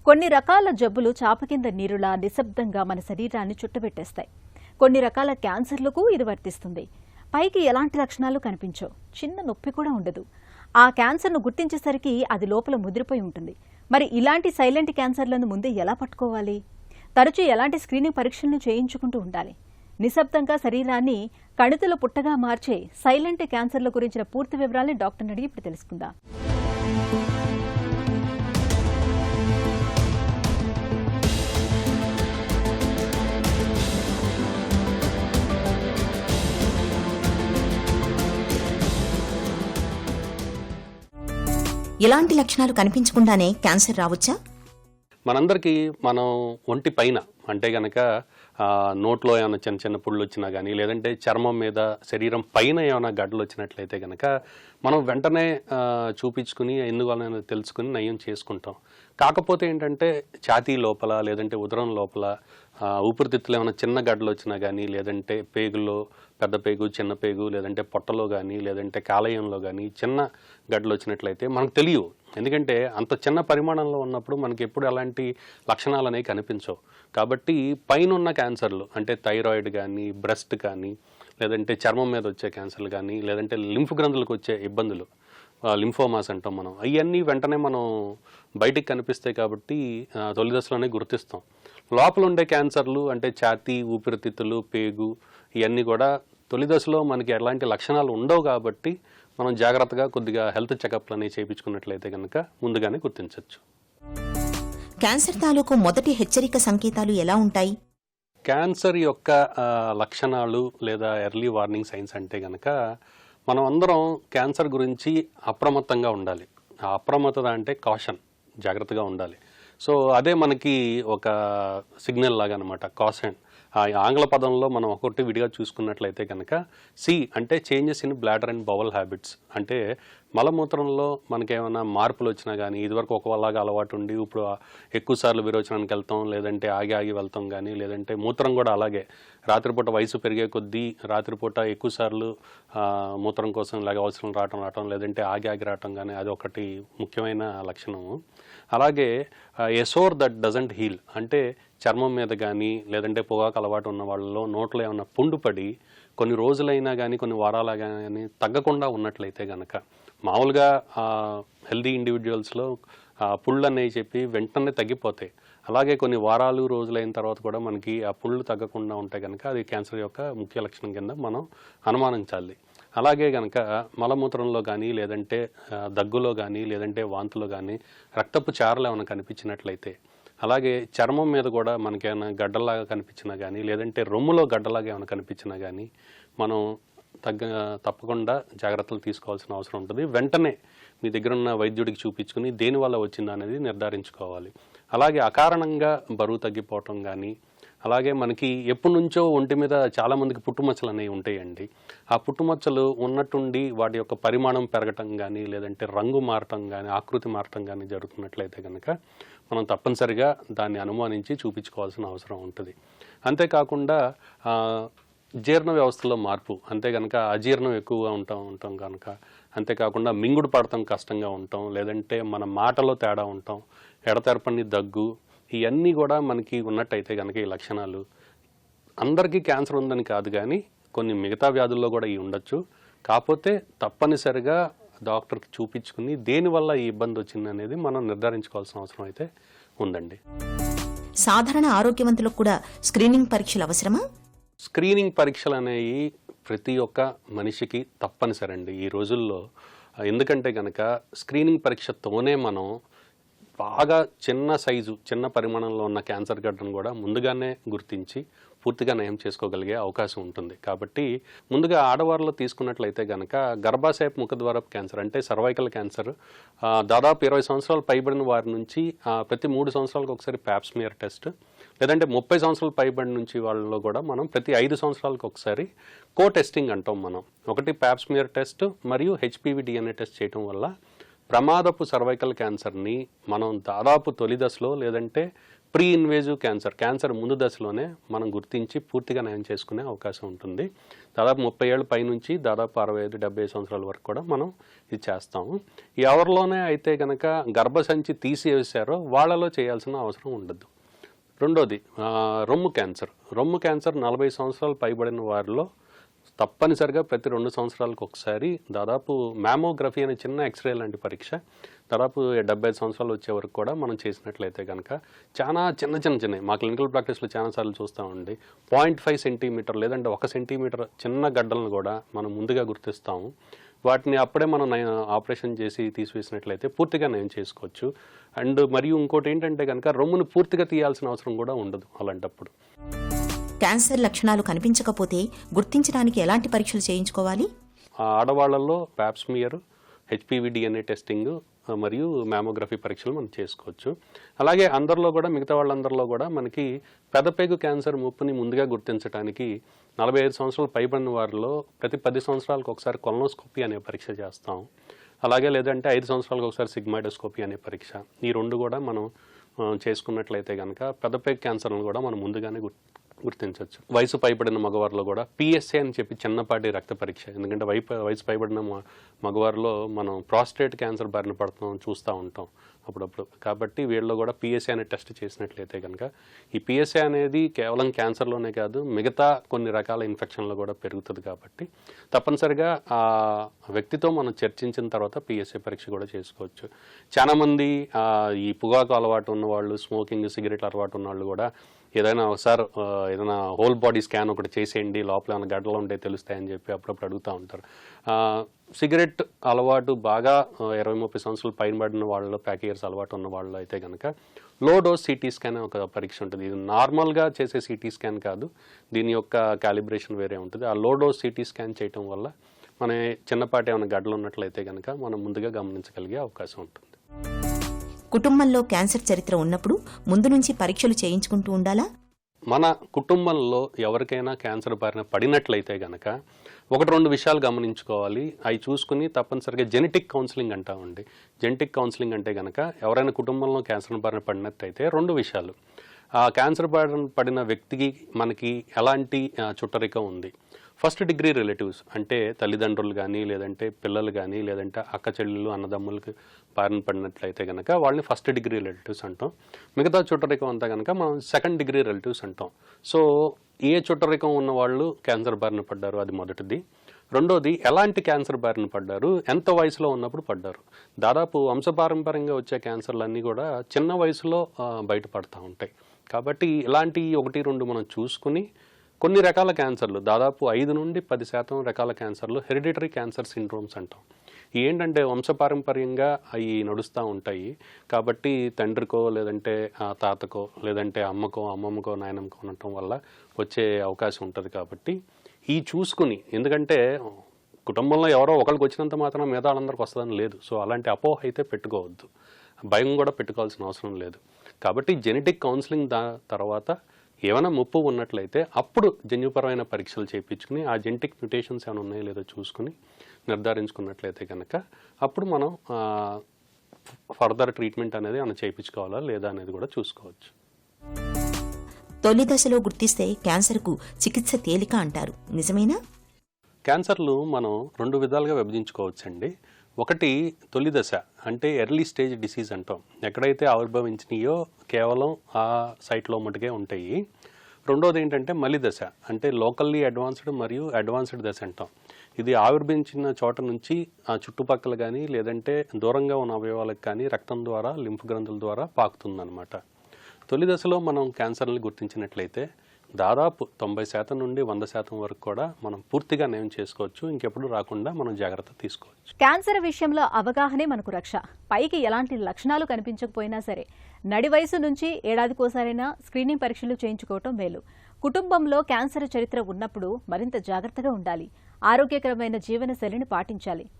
కొన్ని రకాల జబ్బులు చాప కింద నీరులా నిశ్శబ్దంగా మన శరీరాన్ని చుట్టబెట్టేస్తాయి. కొన్ని రకాల క్యాన్సర్లకు ఇది వర్తిస్తుంది. పైకి ఎలాంటి లక్షణాలు కనిపించవు, చిన్న నొప్పి కూడా ఉండదు. ఆ క్యాన్సర్ను గుర్తించేసరికి అది లోపల ముదిరిపోయి ఉంటుంది. మరి ఇలాంటి సైలెంట్ క్యాన్సర్లను ముందే ఎలా పట్టుకోవాలి? తరచూ ఎలాంటి స్క్రీనింగ్ పరీక్షలను చేయించుకుంటూ ఉండాలి? నిశ్శబ్దంగా శరీరాన్ని కణితుల పుట్టగా మార్చే సైలెంట్ క్యాన్సర్ల గురించిన పూర్తి వివరాల్ని డాక్టర్ని అడిగి ఇప్పుడు తెలుసుకుందాం. ఎలాంటి లక్షణాలు కనిపించకుండానే క్యాన్సర్ రావచ్చా? మనందరికీ మనం ఒంటి పైన అంటే గనక నోట్లో ఏమైనా చిన్న చిన్న పుళ్ళు వచ్చినా కానీ, లేదంటే చర్మం మీద శరీరం పైన ఏమైనా గడ్డలు వచ్చినట్లయితే కనుక మనం వెంటనే చూపించుకుని ఎందువల్ల తెలుసుకుని నయం చేసుకుంటాం. కాకపోతే ఏంటంటే ఛాతీ లోపల లేదంటే ఉదరం లోపల ఊపిరితిత్తులు ఏమైనా చిన్న గడ్డలు వచ్చినా కానీ, లేదంటే పేగుల్లో పెద్ద పేగు చిన్న పేగు, లేదంటే పొట్టలో కానీ, లేదంటే కాలేయంలో కానీ చిన్న గడ్డలు వచ్చినట్లయితే మనకు తెలియవు. ఎందుకంటే అంత చిన్న పరిమాణంలో ఉన్నప్పుడు మనకి ఎప్పుడు అలాంటి లక్షణాలు అనేవి కనిపించవు. కాబట్టి పైన ఉన్న క్యాన్సర్లు అంటే థైరాయిడ్ కానీ, బ్రెస్ట్ కానీ, లేదంటే చర్మం మీద వచ్చే క్యాన్సర్లు కానీ, లేదంటే లింఫ్ గ్రంథులకు వచ్చే ఇబ్బందులు, లింఫోమాస్ అంటాం మనం, అవన్నీ వెంటనే మనం బయటికి కనిపిస్తాయి. కాబట్టి తొలి దశలోనే గుర్తిస్తాం. లోపల ఉండే క్యాన్సర్లు అంటే ఛాతీ, ఊపిరితిత్తులు, పేగు, ఇవన్నీ కూడా తొలి దశలో మనకి ఎలాంటి లక్షణాలు ఉండవు. కాబట్టి మనం జాగ్రత్తగా కొద్దిగా హెల్త్ చెకప్లు అనేవి చేయించుకున్నట్లయితే కనుక ముందుగానే గుర్తించవచ్చు. క్యాన్సర్ తాలూకు మొదటి హెచ్చరిక సంకేతాలు ఎలా ఉంటాయి? క్యాన్సర్ యొక్క లక్షణాలు లేదా ఎర్లీ వార్నింగ్ సైన్స్ అంటే కనుక మనం అందరం క్యాన్సర్ గురించి అప్రమత్తంగా ఉండాలి. ఆ అప్రమత్తత అంటే కాషన్, జాగ్రత్తగా ఉండాలి. సో అదే మనకి ఒక సిగ్నల్ లాగా అనమాట, కాషన్. ఆంగ్ల పదంలో మనం ఒకటి విడిగా చూసుకున్నట్లయితే కనుక సి అంటే changes in bladder and bowel habits, అంటే మలమూత్రంలో మనకేమైనా మార్పులు వచ్చినా కానీ, ఇదివరకు ఒకలాగా అలవాటు ఉండి ఇప్పుడు ఎక్కువసార్లు విరోచనానికి వెళ్తాం, లేదంటే ఆగి వెళ్తాం కానీ, లేదంటే మూత్రం కూడా అలాగే రాత్రిపూట వయసు పెరిగే కొద్దీ రాత్రిపూట ఎక్కువసార్లు మూత్రం కోసం ఇలాగ అవసరం రావటం, లేదంటే ఆగి రావటం కానీ, అది ఒకటి ముఖ్యమైన లక్షణము. అలాగే ఏ సోర్ దట్ డజంట్ హీల్ అంటే చర్మం మీద కానీ, లేదంటే పొగాకు అలవాటు ఉన్న వాళ్ళలో నోట్లో ఏమైనా పుండు పడి కొన్ని రోజులైనా కానీ, కొన్ని వారాలు కానీ తగ్గకుండా ఉన్నట్లయితే కనుక, మామూలుగా హెల్దీ ఇండివిజువల్స్లో పుళ్ళు అనేవి చెప్పి వెంటనే తగ్గిపోతాయి. అలాగే కొన్ని వారాలు రోజులైన తర్వాత కూడా మనకి ఆ పుళ్ళు తగ్గకుండా ఉంటే కనుక అది క్యాన్సర్ యొక్క ముఖ్య లక్షణం కింద మనం అనుమానించాలి. అలాగే కనుక మలమూత్రంలో కానీ, లేదంటే దగ్గులో కానీ, లేదంటే వాంతులో కానీ రక్తపు చారలు ఏమైనా కనిపించినట్లయితే, అలాగే చర్మం మీద కూడా మనకేమైనా గడ్డలాగా కనిపించినా కానీ, లేదంటే రొమ్ములో గడ్డలాగా ఏమైనా కనిపించినా కానీ మనం తప్పకుండా జాగ్రత్తలు తీసుకోవాల్సిన అవసరం ఉంటుంది. వెంటనే మీ దగ్గర ఉన్న వైద్యుడికి చూపించుకుని దేనివల్ల వచ్చిందా అనేది నిర్ధారించుకోవాలి. అలాగే అకారణంగా బరువు తగ్గిపోవటం కానీ, అలాగే మనకి ఎప్పటి నుంచో ఒంటి మీద చాలామందికి పుట్టుమచ్చలు అనేవి ఉంటాయండి. ఆ పుట్టుమచ్చలు ఉన్నట్టుండి వాటి యొక్క పరిమాణం పెరగటం కానీ, లేదంటే రంగు మారటం కానీ, ఆకృతి మారటం కానీ జరుగుతున్నట్లయితే కనుక మనం తప్పనిసరిగా దాన్ని అనుమానించి చూపించుకోవాల్సిన అవసరం ఉంటుంది. అంతేకాకుండా జీర్ణ వ్యవస్థలో మార్పు అంటే కనుక అజీర్ణం ఎక్కువగా ఉంటాం కనుక, అంతేకాకుండా మింగుడు పడటం కష్టంగా ఉంటాం, లేదంటే మన మాటలో తేడా ఉంటాం, ఎడతెరపని దగ్గు, ఇవన్నీ కూడా మనకి ఉన్నట్టయితే కనుక ఈ లక్షణాలు అందరికీ క్యాన్సర్ ఉందని కాదు కానీ కొన్ని మిగతా వ్యాధుల్లో కూడా ఇవి ఉండొచ్చు. కాకపోతే తప్పనిసరిగా డాక్టర్కి చూపించుకుని దేనివల్ల ఈ ఇబ్బంది వచ్చింది అనేది మనం నిర్ధారించుకోవాల్సిన అవసరం అయితే ఉందండి. సాధారణ ఆరోగ్యవంతులకు కూడా స్క్రీనింగ్ పరీక్షలు అవసరమా? స్క్రీనింగ్ పరీక్షలు అనేవి ప్రతి ఒక్క మనిషికి తప్పనిసరి అండి ఈ రోజుల్లో. ఎందుకంటే కనుక స్క్రీనింగ్ పరీక్షతోనే మనం బాగా చిన్న సైజు, చిన్న పరిమాణంలో ఉన్న క్యాన్సర్ గడ్డను కూడా ముందుగానే గుర్తించి పూర్తిగా నయం చేసుకోగలిగే అవకాశం ఉంటుంది. కాబట్టి ముందుగా ఆడవారిలో తీసుకున్నట్లయితే కనుక గర్భాశయ ముఖద్వారపు క్యాన్సర్ అంటే సర్వైకల్ క్యాన్సర్ దాదాపు 20 సంవత్సరాలు పైబడిన వారి నుంచి ప్రతి 3 సంవత్సరాలకు ఒకసారి ప్యాప్స్మియర్ టెస్ట్, లేదంటే 30 సంవత్సరాలు పైబడి నుంచి వాళ్ళలో కూడా మనం ప్రతి 5 సంవత్సరాలకు ఒకసారి టెస్టింగ్ అంటాం మనం. ఒకటి ప్యాప్స్మియర్ టెస్ట్ మరియు హెచ్పివి DNA టెస్ట్ చేయడం వల్ల ప్రమాదపు సర్వైకల్ క్యాన్సర్ని మనం దాదాపు తొలి దశలో లేదంటే ప్రీ ఇన్వేజివ్ క్యాన్సర్ ముందు దశలోనే మనం గుర్తించి పూర్తిగా నయం చేసుకునే అవకాశం ఉంటుంది. దాదాపు 30 ఏళ్ళ పైనుంచి దాదాపు 65-70 సంవత్సరాల వరకు కూడా మనం ఇది చేస్తాము. ఎవరిలోనే అయితే కనుక గర్భసంచి తీసివేశారో వాళ్ళలో చేయాల్సిన అవసరం ఉండదు. రెండోది రొమ్ము క్యాన్సర్ 40 సంవత్సరాలు పైబడిన వారిలో తప్పనిసరిగా ప్రతి 2 సంవత్సరాలకు ఒకసారి దాదాపు మ్యామోగ్రఫీ అనే చిన్న ఎక్స్రే లాంటి పరీక్ష దాదాపు 75 సంవత్సరాలు వచ్చే వరకు కూడా మనం చేసినట్లయితే కనుక చాలా చిన్న మా క్లినికల్ ప్రాక్టీస్లో చాలాసార్లు చూస్తామండి. 0.5 సెంటీమీటర్ లేదంటే 1 సెంటీమీటర్ చిన్న గడ్డలను కూడా మనం ముందుగా గుర్తిస్తాము. వాటిని అప్పుడే మనం ఆపరేషన్ చేసి తీసివేసినట్లయితే పూర్తిగా నయం చేసుకోవచ్చు. అండ్ మరియు ఇంకోటి ఏంటంటే కనుక రొమ్మును పూర్తిగా తీయాల్సిన అవసరం కూడా ఉండదు అలాంటప్పుడు. క్యాన్సర్ లక్షణాలు కనిపించకపోతే గుర్తించడానికి ఎలాంటి పరీక్షలు చేయించుకోవాలి? ఆడవాళ్లలో ప్యాప్స్మియర్, హెచ్పివి DNA టెస్టింగ్ మరియు మ్యామోగ్రఫీ పరీక్షలు మనం చేసుకోవచ్చు. అలాగే అందరిలో కూడా మిగతా వాళ్ళందరిలో కూడా మనకి పెదపేగు క్యాన్సర్ ముప్పుని ముందుగా గుర్తించడానికి 45 సంవత్సరాలు పైబడిన వారిలో ప్రతి 10 సంవత్సరాలకు ఒకసారి కొలనోస్కోపీ అనే పరీక్ష చేస్తాం. అలాగే లేదంటే 5 సంవత్సరాలకు ఒకసారి సిగ్మాయిడోస్కోపీ అనే పరీక్ష. ఈ రెండు కూడా మనం చేసుకున్నట్లయితే కనుక పెదపేగు క్యాన్సర్ను కూడా మనం ముందుగానే గుర్తించవచ్చు. వయసు పైబడిన మగవారిలో కూడా PSA అని చెప్పి చిన్నపాటి రక్త పరీక్ష. ఎందుకంటే వయసు పైబడిన మగవారిలో మనం ప్రాస్టేట్ క్యాన్సర్ బారిన పడుతున్నాం చూస్తూ ఉంటాం అప్పుడప్పుడు. కాబట్టి వీళ్ళలో కూడా PSA అనే టెస్ట్ చేసినట్లయితే కనుక ఈ PSA అనేది కేవలం క్యాన్సర్లోనే కాదు మిగతా కొన్ని రకాల ఇన్ఫెక్షన్లు కూడా పెరుగుతుంది. కాబట్టి తప్పనిసరిగా ఆ వ్యక్తితో మనం చర్చించిన తర్వాత PSA పరీక్ష కూడా చేసుకోవచ్చు. చాలామంది ఈ పొగాకు అలవాటు ఉన్నవాళ్ళు, స్మోకింగ్ సిగరెట్లు అలవాటు ఉన్నవాళ్ళు కూడా ఏదైనా ఒకసారి ఏదైనా హోల్ బాడీ స్కాన్ ఒకటి చేసేయండి, లోపల ఏమైనా గడ్డలు ఉంటే తెలుస్తాయని చెప్పి అప్పుడప్పుడు అడుగుతూ ఉంటారు. సిగరెట్ అలవాటు బాగా 20-30 సంవత్సరాలు పైబడిన వాళ్ళలో, ప్యాక్ ఇయర్స్ అలవాటు ఉన్న వాళ్ళు అయితే కనుక లో డోస్ సిటీ స్కాన్ ఒక పరీక్ష ఉంటుంది. ఇది నార్మల్గా చేసే సిటీ స్కాన్ కాదు, దీని యొక్క క్యాలిబ్రేషన్ వేరే ఉంటుంది. ఆ లో డోస్ సిటీ స్కాన్ చేయటం వల్ల మన చిన్నపాటి ఏమైనా గడ్డలు ఉన్నట్లయితే కనుక మనం ముందుగా గమనించగలిగే అవకాశం ఉంటుంది. కుటుంబంలో క్యాన్సర్ చరిత్ర ఉన్నప్పుడు ముందు నుంచి పరీక్షలు చేయించుకుంటూ ఉండాలా? మన కుటుంబంలో ఎవరికైనా క్యాన్సర్ బారిన పడినట్లయితే గనక 1-2 విషయాలు గమనించుకోవాలి. అవి చూసుకుని తప్పనిసరిగా జెనెటిక్ కౌన్సిలింగ్ అంటామండి. జెనెటిక్ కౌన్సిలింగ్ అంటే గనక ఎవరైనా కుటుంబంలో క్యాన్సర్ బారిన పడినట్లయితే 2 విషయాలు. ఆ క్యాన్సర్ బారిన పడిన వ్యక్తికి మనకి ఎలాంటి చుట్టరికం ఉంది. ఫస్ట్ డిగ్రీ రిలేటివ్స్ అంటే తల్లిదండ్రులు కానీ లేదంటే పిల్లలు కానీ లేదంటే అక్క చెల్లెళ్ళు అన్నదమ్ములకి బారిన పడినట్లయితే కనుక వాళ్ళని ఫస్ట్ డిగ్రీ రిలేటివ్స్ అంటాం. మిగతా చుట్టరికం అంతా కనుక మనం సెకండ్ డిగ్రీ రిలేటివ్స్ అంటాం. సో ఏ చుట్టరికం ఉన్న వాళ్ళు క్యాన్సర్ బారిన పడ్డారు అది మొదటిది. రెండోది ఎలాంటి క్యాన్సర్ బారిన పడ్డారు, ఎంత వయసులో ఉన్నప్పుడు పడ్డారు. దాదాపు వంశపారంపర్యంగా వచ్చే క్యాన్సర్లన్నీ కూడా చిన్న వయసులో బయటపడతా ఉంటాయి. కాబట్టి ఇలాంటి 1-2 మనం చూసుకుని కొన్ని రకాల క్యాన్సర్లు దాదాపు 5-10% రకాల క్యాన్సర్లు హెరిడిటరీ క్యాన్సర్ సిండ్రోమ్స్ అంటాం. ఏంటంటే వంశపారంపర్యంగా అవి నడుస్తూ ఉంటాయి. కాబట్టి తండ్రికో లేదంటే తాతకో లేదంటే అమ్మకో అమ్మమ్మకో నాయనమ్మకో ఉండటం వల్ల వచ్చే అవకాశం ఉంటుంది. కాబట్టి ఈ చూసుకుని, ఎందుకంటే కుటుంబంలో ఎవరో ఒకరికి వచ్చినంత మాత్రం మిగతా వాళ్ళందరికీ వస్తుందని లేదు. సో అలాంటి అపోహ అయితే పెట్టుకోవద్దు, భయం కూడా పెట్టుకోవాల్సిన అవసరం లేదు. కాబట్టి జెనెటిక్ కౌన్సిలింగ్ తర్వాత ఏమైనా ముప్పు ఉన్నట్లయితే అప్పుడు జన్యుపరమైన పరీక్షలు చేయించుకుని ఆ జెనెటిక్ మ్యుటేషన్స్ ఏమైనా ఉన్నాయో లేదో చూసుకుని నిర్ధారించుకున్నట్లయితే కనుక అప్పుడు మనం ఫర్దర్ ట్రీట్మెంట్ అనేది మనం చేయించుకోవాలా లేదా అనేది కూడా చూసుకోవచ్చు. తొలి దశలో గుర్తిస్తే క్యాన్సర్కు చికిత్స తేలిక అంటారు, నిజమేనా? క్యాన్సర్లు మనం 2 విధాలుగా విభజించుకోవచ్చండి. ఒకటి తొలి దశ అంటే ఎర్లీ స్టేజ్ డిసీజ్ అంటాం. ఎక్కడైతే ఆవిర్భవించినాయో కేవలం ఆ సైట్లో మటుకే ఉంటాయి. రెండోది ఏంటంటే మలి దశ అంటే లోకల్లీ అడ్వాన్స్డ్ మరియు అడ్వాన్స్డ్ దశ అంటాం. ఇది ఆవిర్భవించిన చోట నుంచి ఆ చుట్టుపక్కల కానీ లేదంటే దూరంగా ఉన్న అవయవాలకు కానీ రక్తం ద్వారా లింఫ్ గ్రంథుల ద్వారా పాకుతుందన్నమాట. తొలి దశలో మనం క్యాన్సర్ని గుర్తించినట్లయితే దాదాపు 90% నుండి 100% వరకు కూడా మనం పూర్తిగా నయం చేసుకోవచ్చు. ఇంకెప్పుడు రాకుండా మనం జాగ్రత్త తీసుకోవచ్చు. క్యాన్సర్ విషయంలో అవగాహనే మనకు రక్ష. పైకి ఎలాంటి లక్షణాలు కనిపించకపోయినా సరే నడి వయసు నుంచి ఏడాదికోసారైనా స్క్రీనింగ్ పరీక్షలు చేయించుకోవటం మేలు. కుటుంబంలో క్యాన్సర్ చరిత్ర ఉన్నప్పుడు మరింత జాగ్రత్తగా ఉండాలి. ఆరోగ్యకరమైన జీవనశైలిని పాటించాలి.